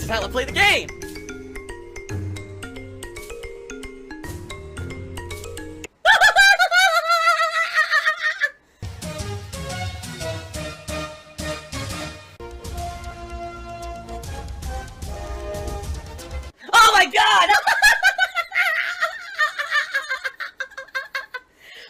is how I play the game! Oh my god!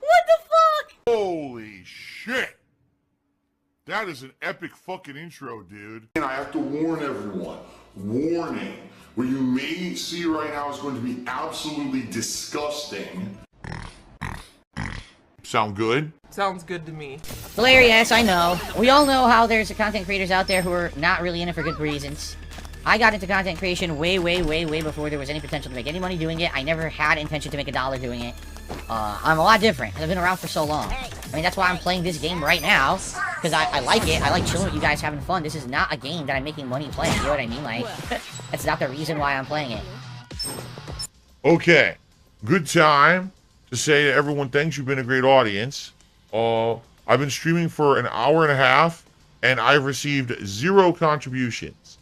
What the fuck? Holy shit! That is an epic fucking intro, dude. And I have to warn everyone. Warning. What you may see right now is going to be absolutely disgusting. Sound good? Sounds good to me. Hilarious, I know. We all know how there's content creators out there who are not really in it for good reasons. I got into content creation way before there was any potential to make any money doing it. I never had intention to make $1 doing it. I'm a lot different, because I've been around for so long. I mean, that's why I'm playing this game right now, because I like it. I like chilling with you guys, having fun. This is not a game that I'm making money playing, you know what I mean? Like, that's not the reason why I'm playing it. Okay. Good time to say to everyone, thanks, you've been a great audience. I've been streaming for an hour and a half, and I've received 0 contributions.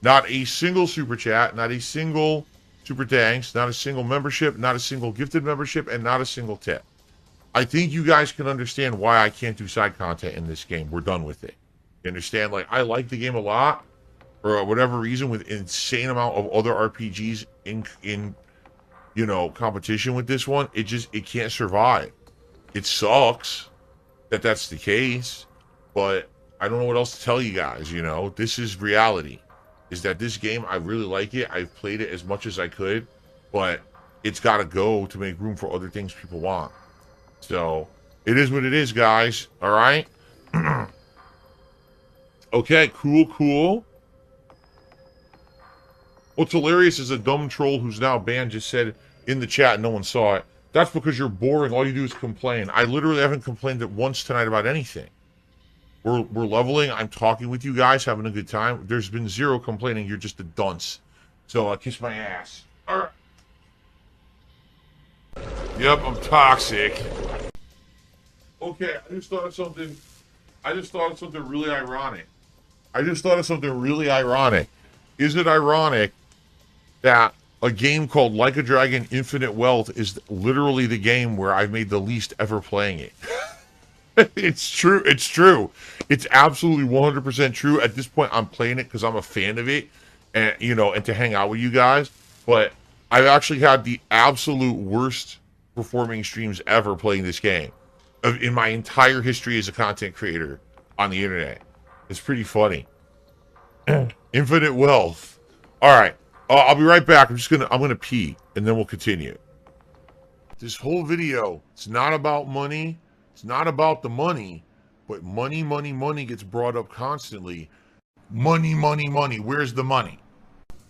Not a single super chat, not a single super thanks, not a single membership, not a single gifted membership, and not a single tip. I think you guys can understand why I can't do side content in this game. We're done with it. You understand? Like, I like the game a lot, for whatever reason, with insane amount of other RPGs in you know, competition with this one. It can't survive. It sucks that that's the case, but I don't know what else to tell you guys, you know? This is reality. Is that this game, I really like it. I've played it as much as I could, but it's got to go to make room for other things people want. So, it is what it is, guys. All right? Okay, cool. What's hilarious is a dumb troll who's now banned just said in the chat, no one saw it, that's because you're boring. All you do is complain. I literally haven't complained once tonight about anything. We're leveling. I'm talking with you guys, having a good time. There's been 0 complaining. You're just a dunce. So kiss my ass. All right. Yep, I'm toxic. Okay, I just thought of something really ironic. Is it ironic that a game called Like a Dragon Infinite Wealth is literally the game where I've made the least ever playing it? It's true. It's absolutely 100% true. At this point, I'm playing it because I'm a fan of it, and you know, and to hang out with you guys. But I've actually had the absolute worst performing streams ever playing this game in my entire history as a content creator on the internet. It's pretty funny. Infinite Wealth. All right, I'll be right back. I'm gonna pee, and then we'll continue. This whole video, it's not about money. It's not about the money, but money gets brought up constantly. Money. Where's the money?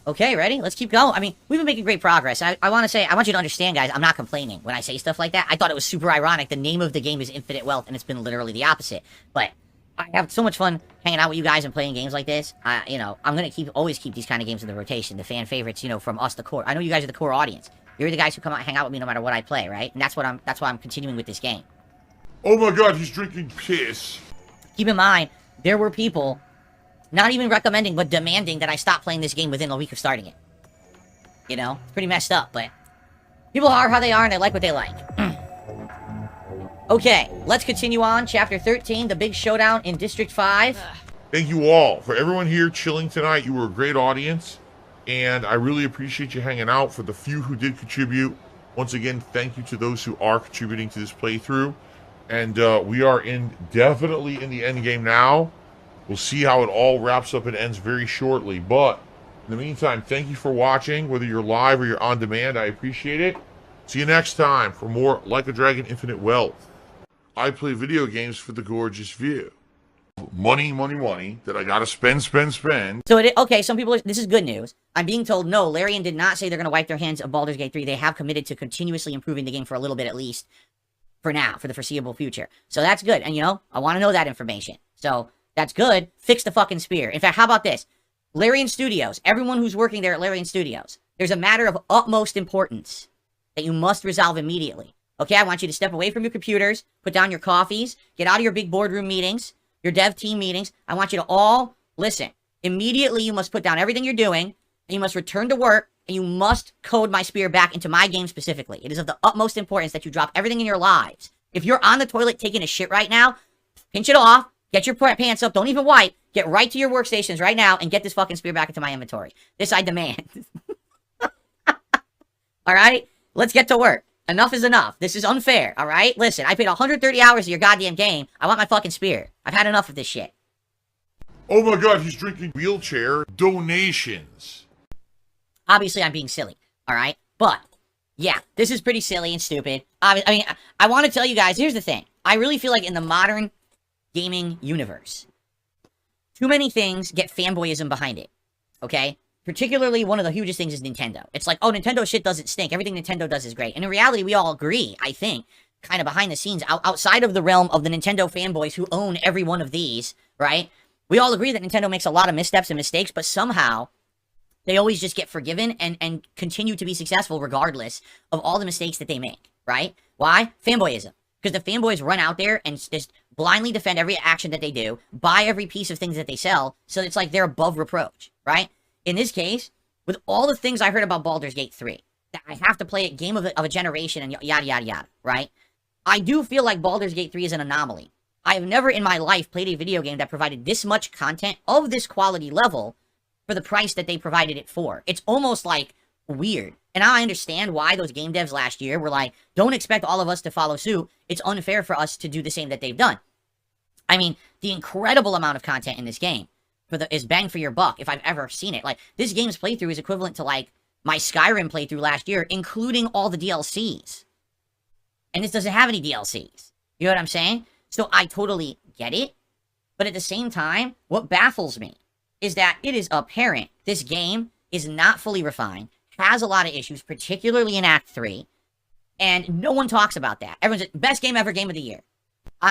Okay, ready? Let's keep going. I mean, we've been making great progress. I want you to understand, guys, I'm not complaining when I say stuff like that. I thought it was super ironic. The name of the game is Infinite Wealth, and it's been literally the opposite. But I have so much fun hanging out with you guys and playing games like this. You know, I'm going to always keep these kind of games in the rotation, the fan favorites, you know, from us, the core. I know you guys are the core audience. You're the guys who come out and hang out with me no matter what I play, right? And that's why I'm continuing with this game. Oh my god, he's drinking piss. Keep in mind, there were people not even recommending, but demanding that I stop playing this game within a week of starting it. You know? It's pretty messed up, but people are how they are, and they like what they like. Okay, let's continue on. Chapter 13, the big showdown in District 5. Thank you all. For everyone here chilling tonight, you were a great audience, and I really appreciate you hanging out. For the few who did contribute, once again, thank you to those who are contributing to this playthrough. And we are definitely in the end game now. We'll see how it all wraps up and ends very shortly. But in the meantime, thank you for watching, whether you're live or you're on demand. I appreciate it. See you next time for more Like a Dragon Infinite Wealth. I play video games for the gorgeous view. Money that I gotta spend. So okay, some people this is good news. I'm being told no, Larian did not say they're gonna wipe their hands of Baldur's Gate 3. They have committed to continuously improving the game for a little bit at least. For now, for the foreseeable future. So that's good. And you know, I want to know that information. So that's good. Fix the fucking spear. In fact, how about this? Larian Studios, everyone who's working there at Larian Studios, there's a matter of utmost importance that you must resolve immediately. Okay, I want you to step away from your computers, put down your coffees, get out of your big boardroom meetings, your dev team meetings. I want you to all listen. Immediately, you must put down everything you're doing, and you must return to work, and you must code my spear back into my game specifically. It is of the utmost importance that you drop everything in your lives. If you're on the toilet taking a shit right now, pinch it off, get your pants up, don't even wipe, get right to your workstations right now, and get this fucking spear back into my inventory. This I demand. Alright? Let's get to work. Enough is enough. This is unfair, alright? Listen, I paid 130 hours of your goddamn game. I want my fucking spear. I've had enough of this shit. Oh my god, he's drinking wheelchair donations. Obviously, I'm being silly, alright? But, yeah, this is pretty silly and stupid. I mean, I want to tell you guys, here's the thing. I really feel like in the modern gaming universe, too many things get fanboyism behind it, okay? Particularly, one of the hugest things is Nintendo. It's like, oh, Nintendo shit doesn't stink. Everything Nintendo does is great. And in reality, we all agree, I think, kind of behind the scenes, outside of the realm of the Nintendo fanboys who own every one of these, right? We all agree that Nintendo makes a lot of missteps and mistakes, but somehow they always just get forgiven and continue to be successful regardless of all the mistakes that they make, right? Why? Fanboyism. Because the fanboys run out there and just blindly defend every action that they do, buy every piece of things that they sell, so it's like they're above reproach, right? In this case, with all the things I heard about Baldur's Gate 3, that I have to play it game of a generation and yada, yada, yada, right? I do feel like Baldur's Gate 3 is an anomaly. I have never in my life played a video game that provided this much content of this quality level for the price that they provided it for. It's almost like weird. And now I understand why those game devs last year were like, don't expect all of us to follow suit. It's unfair for us to do the same that they've done. I mean, the incredible amount of content in this game is bang for your buck if I've ever seen it. Like, this game's playthrough is equivalent to, like, my Skyrim playthrough last year, including all the DLCs. And this doesn't have any DLCs. You know what I'm saying? So I totally get it. But at the same time, what baffles me is that it is apparent this game is not fully refined, has a lot of issues, particularly in Act 3, and no one talks about that. Everyone's like, best game ever, game of the year.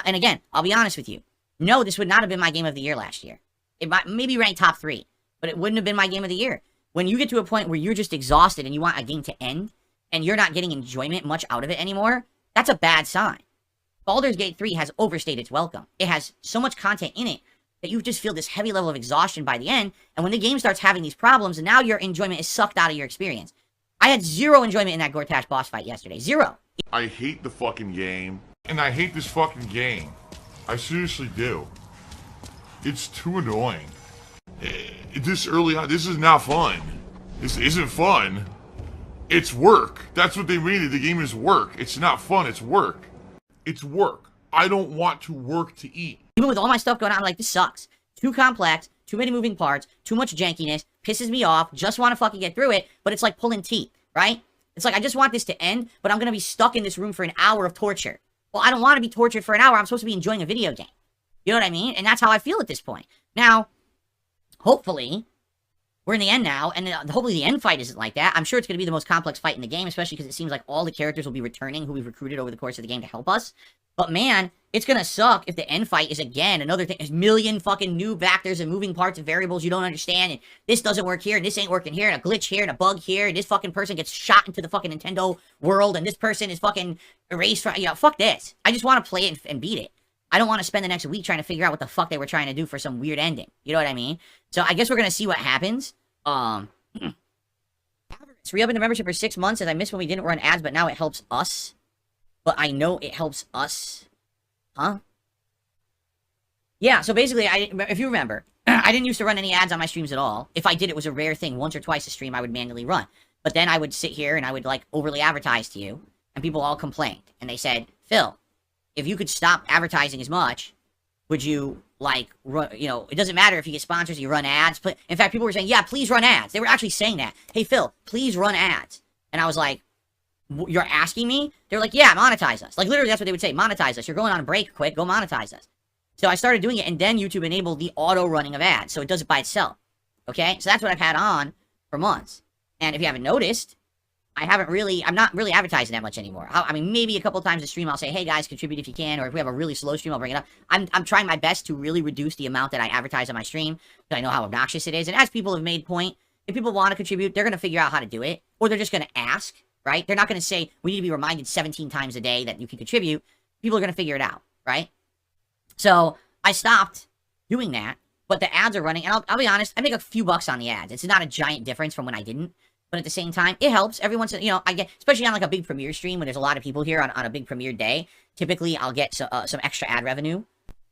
And again, I'll be honest with you. No, this would not have been my game of the year last year. It might maybe rank top 3, but it wouldn't have been my game of the year. When you get to a point where you're just exhausted and you want a game to end, and you're not getting enjoyment much out of it anymore, that's a bad sign. Baldur's Gate 3 has overstayed its welcome. It has so much content in it that you just feel this heavy level of exhaustion by the end, and when the game starts having these problems, and now your enjoyment is sucked out of your experience. I had zero enjoyment in that Gortash boss fight yesterday. Zero. I hate the fucking game, and I hate this fucking game. I seriously do. It's too annoying. This early on, this is not fun. This isn't fun. It's work. That's what they made it. The game is work. It's not fun, it's work. It's work. I don't want to work to eat. Even with all my stuff going on, I'm like, this sucks. Too complex, too many moving parts, too much jankiness, pisses me off, just want to fucking get through it, but it's like pulling teeth, right? It's like, I just want this to end, but I'm going to be stuck in this room for an hour of torture. Well, I don't want to be tortured for an hour. I'm supposed to be enjoying a video game. You know what I mean? And that's how I feel at this point. Now, hopefully, we're in the end now, and hopefully the end fight isn't like that. I'm sure it's going to be the most complex fight in the game, especially because it seems like all the characters will be returning who we've recruited over the course of the game to help us. But man, it's going to suck if the end fight is again another thing, a million fucking new factors and moving parts and variables you don't understand, and this doesn't work here, and this ain't working here, and a glitch here, and a bug here, and this fucking person gets shot into the fucking Nintendo world, and this person is fucking erased from, you know, fuck this. I just want to play it and beat it. I don't want to spend the next week trying to figure out what the fuck they were trying to do for some weird ending. You know what I mean? So I guess we're going to see what happens. Re-upping the membership for 6 months, as I missed when we didn't run ads, but now it helps us. But I know it helps us. Huh? Yeah, so basically, if you remember, I didn't used to run any ads on my streams at all. If I did, it was a rare thing. Once or twice a stream, I would manually run. But then I would sit here and I would, like, overly advertise to you. And people all complained. And they said, Phil, if you could stop advertising as much, would you, like, run, you know, it doesn't matter if you get sponsors, you run ads. But in fact, people were saying, yeah, please run ads. They were actually saying that. Hey, Phil, please run ads. And I was like, you're asking me? They're like, yeah, monetize us. Like, literally, that's what they would say. Monetize us. You're going on a break quick. Go monetize us. So I started doing it, and then YouTube enabled the auto running of ads. So it does it by itself. Okay? So that's what I've had on for months. And if you haven't noticed, I'm not really advertising that much anymore. I mean, maybe a couple times a stream I'll say, hey guys, contribute if you can, or if we have a really slow stream, I'll bring it up. I'm trying my best to really reduce the amount that I advertise on my stream, because I know how obnoxious it is. And as people have made point, if people want to contribute, they're going to figure out how to do it, or they're just going to ask, right? They're not going to say, we need to be reminded 17 times a day that you can contribute. People are going to figure it out, right? So I stopped doing that, but the ads are running, and I'll be honest, I make a few bucks on the ads. It's not a giant difference from when I didn't, but at the same time, it helps. Every once in, I get, especially on like a big premiere stream when there's a lot of people here on a big premiere day, typically I'll get some extra ad revenue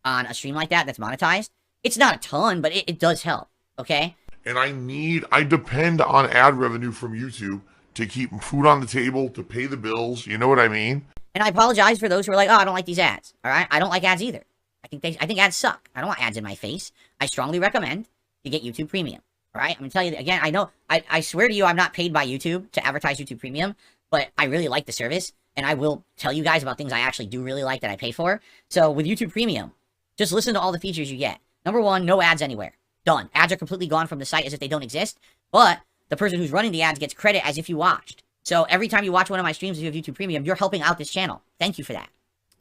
on a stream like that that's monetized. It's not a ton, but it does help, okay? And I depend on ad revenue from YouTube to keep food on the table, to pay the bills, you know what I mean? And I apologize for those who are like, oh, I don't like these ads, all right? I don't like ads either. I think ads suck. I don't want ads in my face. I strongly recommend you get YouTube Premium, all right? I'm gonna tell you, again, I know, I swear to you, I'm not paid by YouTube to advertise YouTube Premium, but I really like the service, and I will tell you guys about things I actually do really like that I pay for. So with YouTube Premium, just listen to all the features you get. Number one, no ads anywhere. Done. Ads are completely gone from the site as if they don't exist, but the person who's running the ads gets credit as if you watched. So every time you watch one of my streams, if you have YouTube Premium, you're helping out this channel. Thank you for that.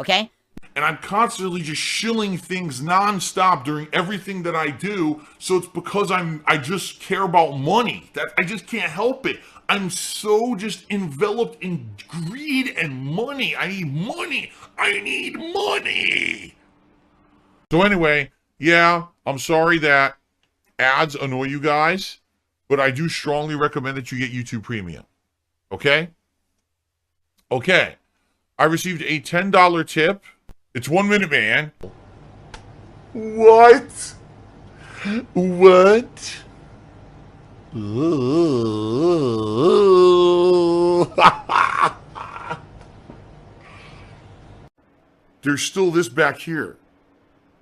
Okay? And I'm constantly just shilling things nonstop during everything that I do. So it's because I just care about money. That I just can't help it. I'm so just enveloped in greed and money. I need money. I need money. So anyway, yeah, I'm sorry that ads annoy you guys, but I do strongly recommend that you get YouTube Premium. Okay? Okay. I received a $10 tip. It's 1 minute, man. What? What? There's still this back here.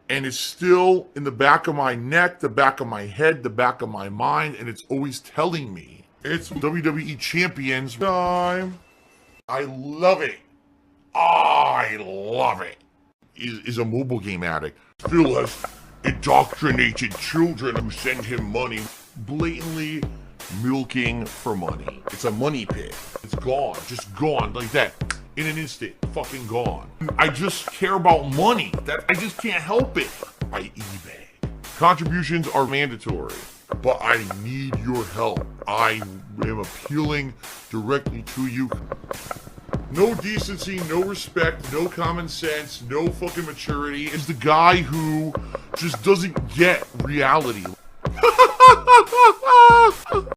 And it's still in the back of my neck, the back of my head, the back of my mind, and it's always telling me. It's WWE Champions time. I love it. I love it. Is a mobile game addict. Phil has indoctrinated children who send him money, blatantly milking for money. It's a money pit. It's gone, just gone like that. In an instant, fucking gone. I just care about money. That I just can't help it. I eBay. Contributions are mandatory, but I need your help. I am appealing directly to you. No decency, no respect, no common sense, no fucking maturity. Is the guy who just doesn't get reality.